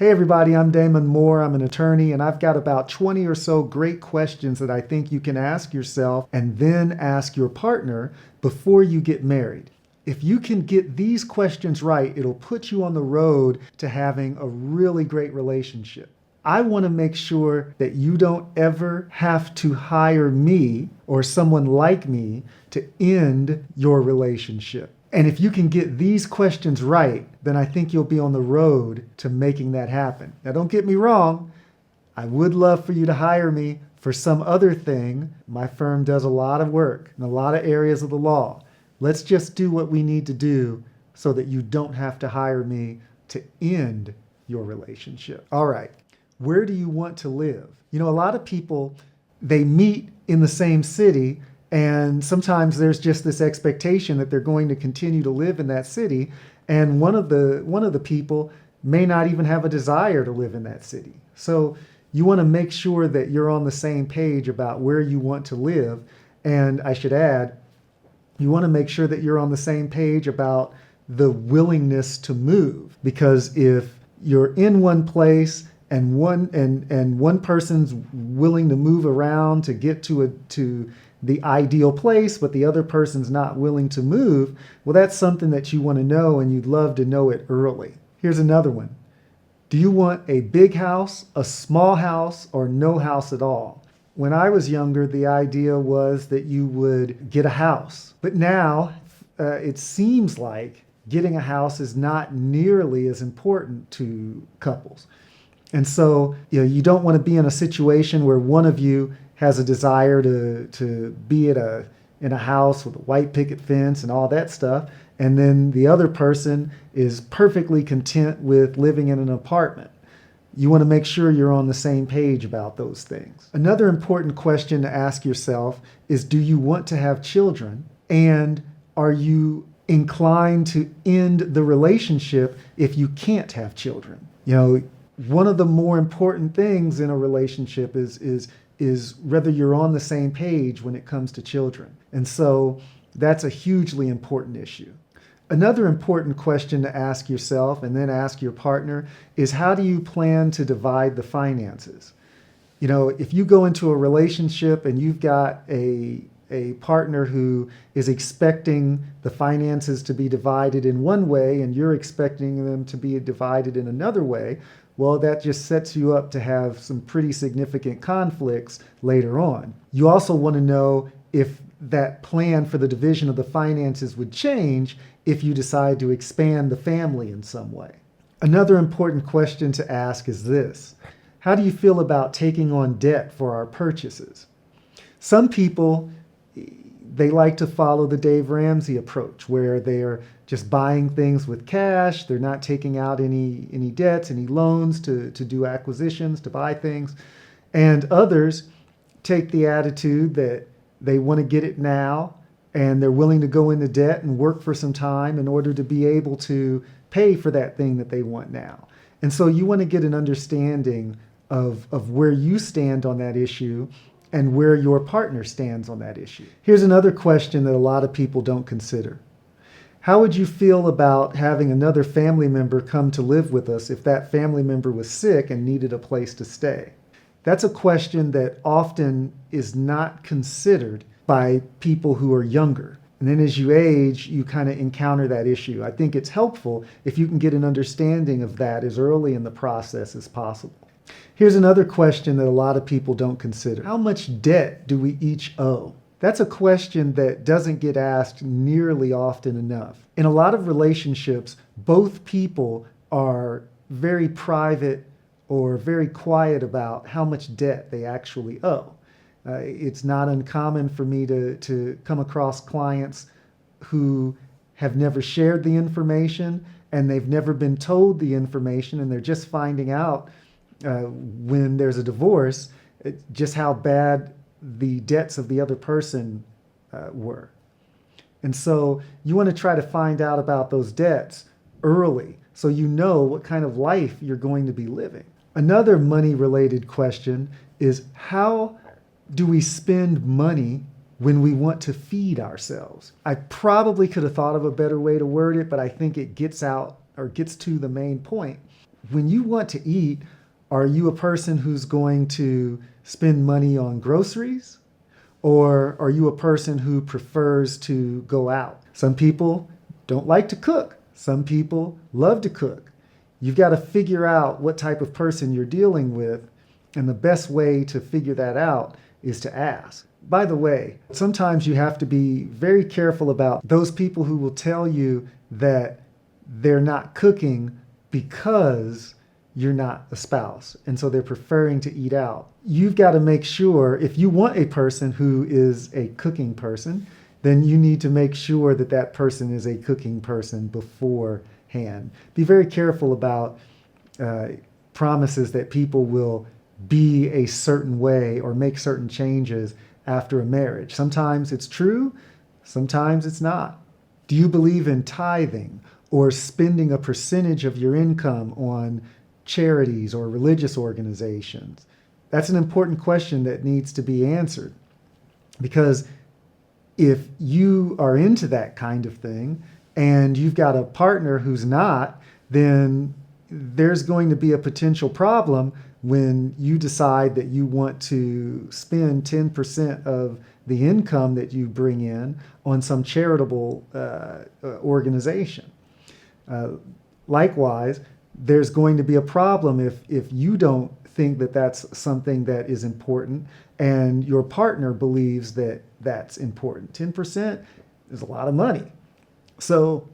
Hey everybody, I'm Damon Moore. I'm an attorney and I've got about 20 or so great questions that I think you can ask yourself and then ask your partner before you get married. If you can get these questions right, it'll put you on the road to having a really great relationship. I want to make sure that you don't ever have to hire me or someone like me to end your relationship. And if you can get these questions right, then I think you'll be on the road to making that happen. Now, don't get me wrong. I would love for you to hire me for some other thing. My firm does a lot of work in a lot of areas of the law. Let's just do what we need to do so that you don't have to hire me to end your relationship. All right. Where do you want to live? You know, a lot of people, they meet in the same city, and sometimes there's just this expectation that they're going to continue to live in that city, and one of the people may not even have a desire to live in that city. So you want to make sure that you're on the same page about where you want to live, and I should add, you want to make sure that you're on the same page about the willingness to move, because if you're in one place and one person's willing to move around to get to the ideal place, but the other person's not willing to move, well, that's something that you want to know, and you'd love to know it early. Here's another one. Do you want a big house, a small house, or no house at all? When I was younger, the idea was that you would get a house. But now it seems like getting a house is not nearly as important to couples. And so, you don't want to be in a situation where one of you has a desire to be in a house with a white picket fence and all that stuff, and then the other person is perfectly content with living in an apartment. You want to make sure you're on the same page about those things. Another important question to ask yourself is, do you want to have children? And are you inclined to end the relationship if you can't have children? One of the more important things in a relationship is whether you're on the same page when it comes to children. And so that's a hugely important issue. Another important question to ask yourself and then ask your partner is, how do you plan to divide the finances? If you go into a relationship and you've got a partner who is expecting the finances to be divided in one way and you're expecting them to be divided in another way, well, that just sets you up to have some pretty significant conflicts later on. You also want to know if that plan for the division of the finances would change if you decide to expand the family in some way. Another important question to ask is this: how do you feel about taking on debt for our purchases? Some people, they like to follow the Dave Ramsey approach, where they're just buying things with cash. They're not taking out any debts, any loans to do acquisitions, to buy things. And others take the attitude that they want to get it now, and they're willing to go into debt and work for some time in order to be able to pay for that thing that they want now. And so you want to get an understanding of where you stand on that issue and where your partner stands on that issue. Here's another question that a lot of people don't consider. How would you feel about having another family member come to live with us if that family member was sick and needed a place to stay? That's a question that often is not considered by people who are younger. And then as you age, you kind of encounter that issue. I think it's helpful if you can get an understanding of that as early in the process as possible. Here's another question that a lot of people don't consider. How much debt do we each owe? That's a question that doesn't get asked nearly often enough. In a lot of relationships, both people are very private or very quiet about how much debt they actually owe. It's not uncommon for me to come across clients who have never shared the information, and they've never been told the information, and they're just finding out when there's a divorce just how bad the debts of the other person were. And so you want to try to find out about those debts early so you know what kind of life you're going to be living. Another money-related question is, how do we spend money when we want to feed ourselves? I probably could have thought of a better way to word it, but I think it gets out or gets to the main point. When you want to eat, are you a person who's going to spend money on groceries? Or are you a person who prefers to go out? Some people don't like to cook. Some people love to cook. You've got to figure out what type of person you're dealing with, and the best way to figure that out is to ask. By the way, sometimes you have to be very careful about those people who will tell you that they're not cooking because you're not a spouse, and so they're preferring to eat out. You've got to make sure, if you want a person who is a cooking person, then you need to make sure that that person is a cooking person beforehand. Be very careful about promises that people will be a certain way or make certain changes after a marriage. Sometimes it's true, sometimes it's not. Do you believe in tithing or spending a percentage of your income on charities or religious organizations? That's an important question that needs to be answered, because if you are into that kind of thing and you've got a partner who's not, then there's going to be a potential problem when you decide that you want to spend 10% of the income that you bring in on some charitable organization. Likewise, there's going to be a problem if you don't think that that's something that is important and your partner believes that that's important. 10% is a lot of money. So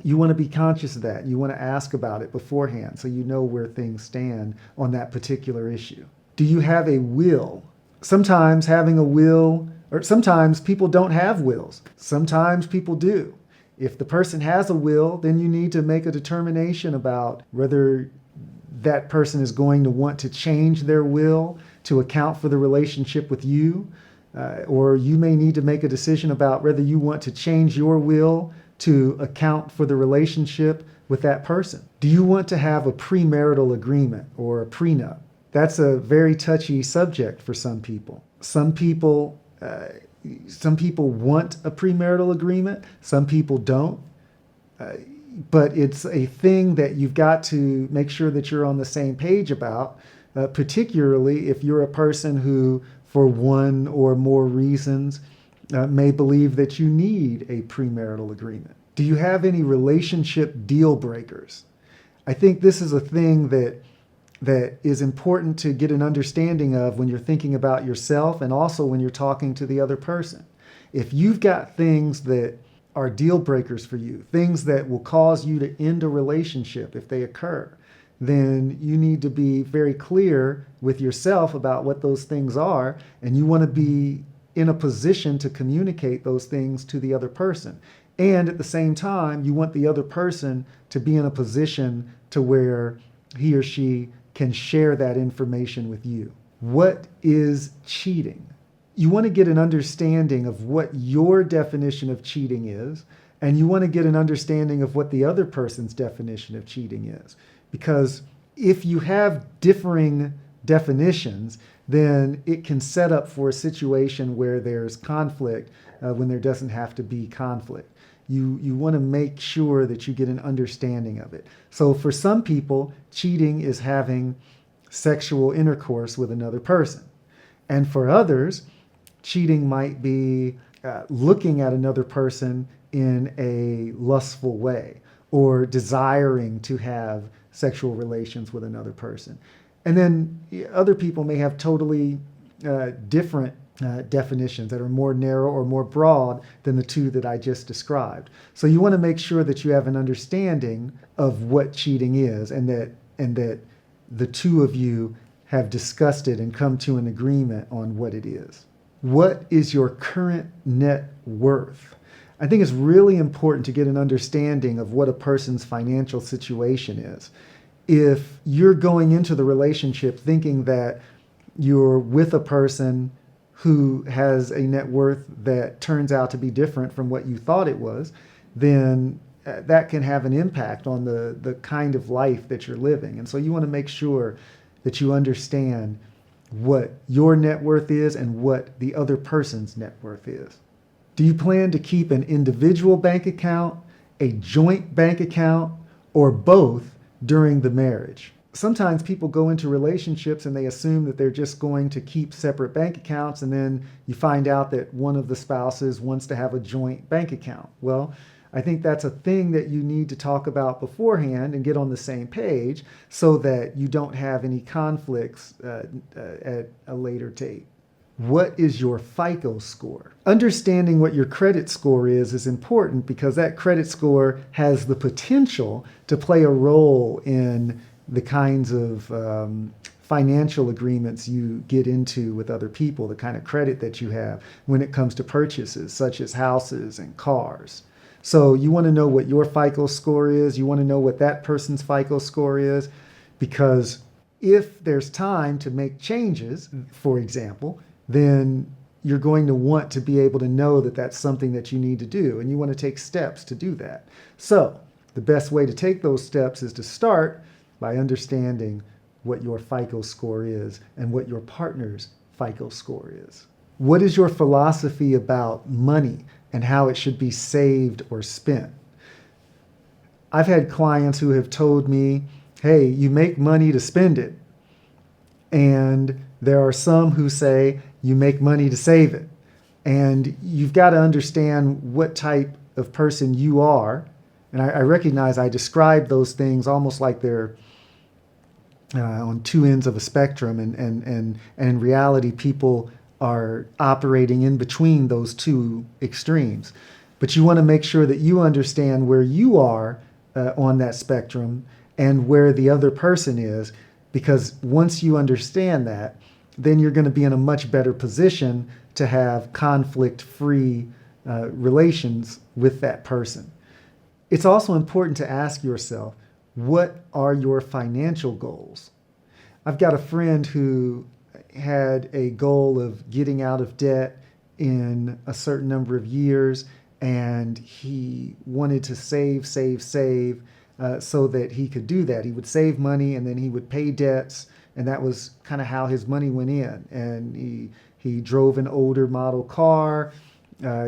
you want to be conscious of that. You want to ask about it beforehand so you know where things stand on that particular issue. Do you have a will? Sometimes having a will, or sometimes people don't have wills. Sometimes people do. If the person has a will, then you need to make a determination about whether that person is going to want to change their will to account for the relationship with you, or you may need to make a decision about whether you want to change your will to account for the relationship with that person. Do you want to have a pre-marital agreement or a pre-nup? That's a very touchy subject for some people. Some people want a premarital agreement. Some people don't. But it's a thing that you've got to make sure that you're on the same page about, particularly if you're a person who, for one or more reasons, may believe that you need a premarital agreement. Do you have any relationship deal breakers? I think this is a thing that is important to get an understanding of when you're thinking about yourself and also when you're talking to the other person. If you've got things that are deal breakers for you, things that will cause you to end a relationship if they occur, then you need to be very clear with yourself about what those things are, and you want to be in a position to communicate those things to the other person. And at the same time, you want the other person to be in a position to where he or she can share that information with you. What is cheating? You want to get an understanding of what your definition of cheating is, and you want to get an understanding of what the other person's definition of cheating is. Because if you have differing definitions, then it can set up for a situation where there's conflict when there doesn't have to be conflict. You want to make sure that you get an understanding of it. So for some people, cheating is having sexual intercourse with another person. And for others, cheating might be looking at another person in a lustful way or desiring to have sexual relations with another person. And then other people may have totally different definitions that are more narrow or more broad than the two that I just described. So you want to make sure that you have an understanding of what cheating is, and that the two of you have discussed it and come to an agreement on what it is. What is your current net worth? I think it's really important to get an understanding of what a person's financial situation is. If you're going into the relationship thinking that you're with a person who has a net worth that turns out to be different from what you thought it was, then that can have an impact on the kind of life that you're living. And so you want to make sure that you understand what your net worth is and what the other person's net worth is. Do you plan to keep an individual bank account, a joint bank account, or both during the marriage. Sometimes people go into relationships and they assume that they're just going to keep separate bank accounts, and then you find out that one of the spouses wants to have a joint bank account. Well, I think that's a thing that you need to talk about beforehand and get on the same page so that you don't have any conflicts at a later date. What is your FICO score? Understanding what your credit score is important because that credit score has the potential to play a role in the kinds of financial agreements you get into with other people, the kind of credit that you have when it comes to purchases, such as houses and cars. So you want to know what your FICO score is. You want to know what that person's FICO score is, because if there's time to make changes, for example, then you're going to want to be able to know that that's something that you need to do, and you want to take steps to do that. So the best way to take those steps is to start by understanding what your FICO score is and what your partner's FICO score is. What is your philosophy about money and how it should be saved or spent? I've had clients who have told me, hey, you make money to spend it. And there are some who say you make money to save it. And you've got to understand what type of person you are. And I recognize I describe those things almost like they're on two ends of a spectrum. And in reality, people are operating in between those two extremes. But you want to make sure that you understand where you are on that spectrum and where the other person is, because once you understand that, then you're going to be in a much better position to have conflict-free relations with that person. It's also important to ask yourself, what are your financial goals? I've got a friend who had a goal of getting out of debt in a certain number of years, and he wanted to save so that he could do that. He would save money and then he would pay debts, and that was kind of how his money went in. And he drove an older model car.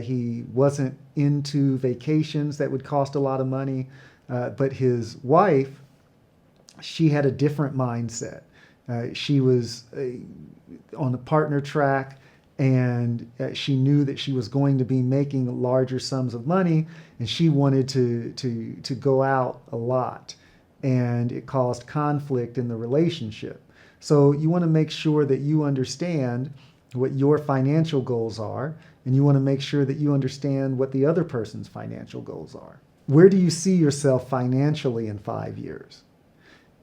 He wasn't into vacations that would cost a lot of money, but his wife, she had a different mindset. She was on the partner track, and she knew that she was going to be making larger sums of money, and she wanted to go out a lot, and it caused conflict in the relationship. So you want to make sure that you understand what your financial goals are, and you want to make sure that you understand what the other person's financial goals are. Where do you see yourself financially in 5 years?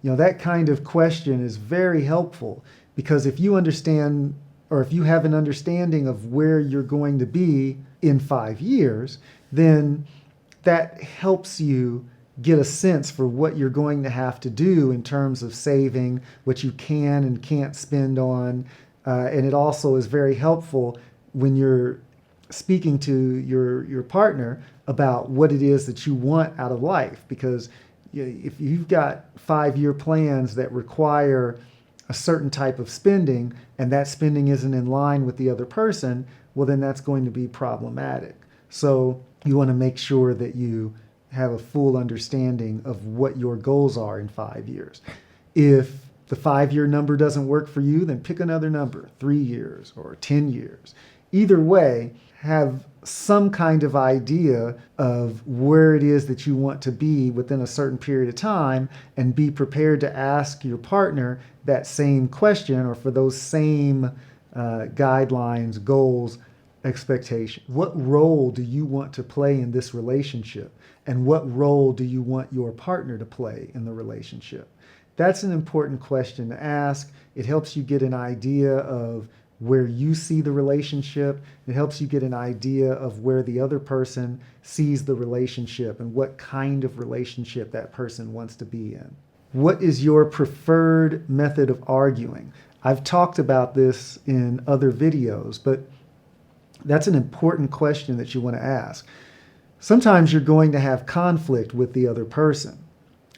You know, that kind of question is very helpful, because if you understand, or if you have an understanding of where you're going to be in 5 years, then that helps you get a sense for what you're going to have to do in terms of saving, what you can and can't spend on. And it also is very helpful when you're speaking to your partner about what it is that you want out of life, because if you've got 5-year plans that require a certain type of spending and that spending isn't in line with the other person, well, then that's going to be problematic. So you want to make sure that you have a full understanding of what your goals are in 5 years. If the 5-year number doesn't work for you, then pick another number, 3 years or 10 years. Either way, have some kind of idea of where it is that you want to be within a certain period of time, and be prepared to ask your partner that same question, or for those same guidelines, goals, expectations. What role do you want to play in this relationship? And what role do you want your partner to play in the relationship? That's an important question to ask. It helps you get an idea of where you see the relationship. It helps you get an idea of where the other person sees the relationship and what kind of relationship that person wants to be in. What is your preferred method of arguing? I've talked about this in other videos, but that's an important question that you want to ask. Sometimes you're going to have conflict with the other person,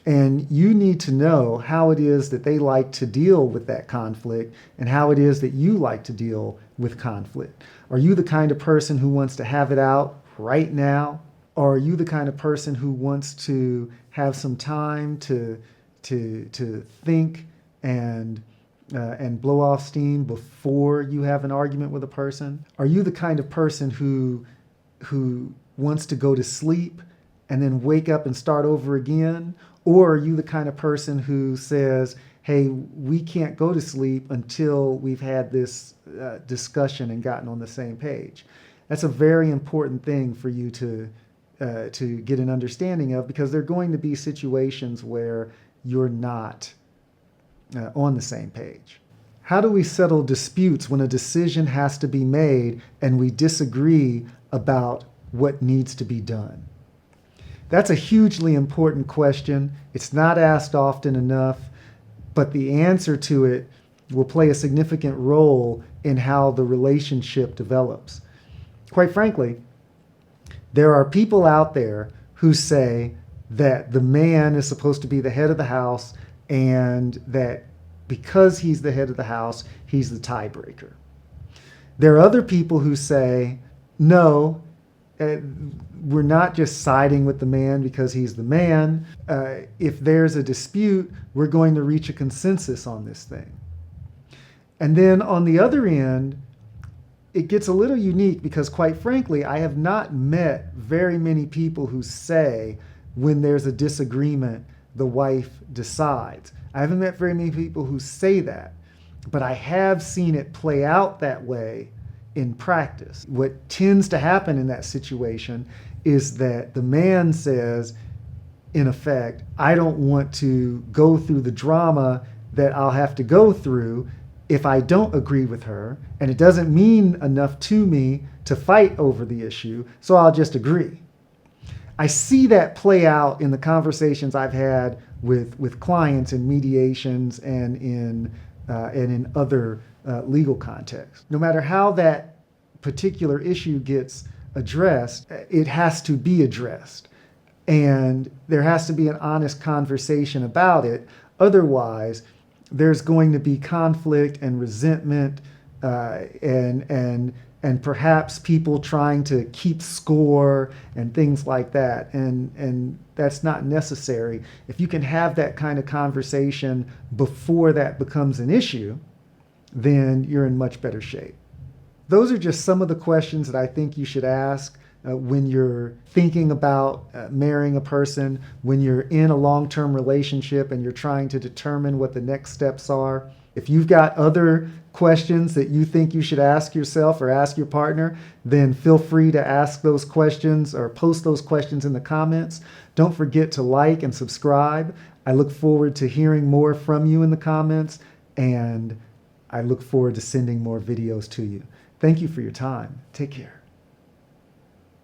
and you need to know how it is that they like to deal with that conflict and how it is that you like to deal with conflict. Are you the kind of person who wants to have it out right now? Or are you the kind of person who wants to have some time to to think and blow off steam before you have an argument with a person? Are you the kind of person who wants to go to sleep and then wake up and start over again? Or are you the kind of person who says, hey, we can't go to sleep until we've had this discussion and gotten on the same page? That's a very important thing for you to get an understanding of, because there are going to be situations where you're not on the same page. How do we settle disputes when a decision has to be made and we disagree about what needs to be done? That's a hugely important question. It's not asked often enough, but the answer to it will play a significant role in how the relationship develops. Quite frankly, there are people out there who say that the man is supposed to be the head of the house, and that because he's the head of the house, he's the tiebreaker. There are other people who say, no, we're not just siding with the man because he's the man. If there's a dispute, we're going to reach a consensus on this thing. And then on the other end, it gets a little unique, because quite frankly, I have not met very many people who say when there's a disagreement, the wife decides. I haven't met very many people who say that, but I have seen it play out that way in practice. What tends to happen in that situation is that the man says, in effect, I don't want to go through the drama that I'll have to go through if I don't agree with her, and it doesn't mean enough to me to fight over the issue, so I'll just agree. I see that play out in the conversations I've had with clients in mediations and in other legal contexts. No matter how that particular issue gets addressed, it has to be addressed. And there has to be an honest conversation about it. Otherwise, there's going to be conflict and resentment and perhaps people trying to keep score and things like that. And that's not necessary. If you can have that kind of conversation before that becomes an issue, then you're in much better shape. Those are just some of the questions that I think you should ask when you're thinking about marrying a person, when you're in a long-term relationship and you're trying to determine what the next steps are. If you've got other questions that you think you should ask yourself or ask your partner, then feel free to ask those questions or post those questions in the comments. Don't forget to like and subscribe. I look forward to hearing more from you in the comments, and I look forward to sending more videos to you. Thank you for your time. Take care.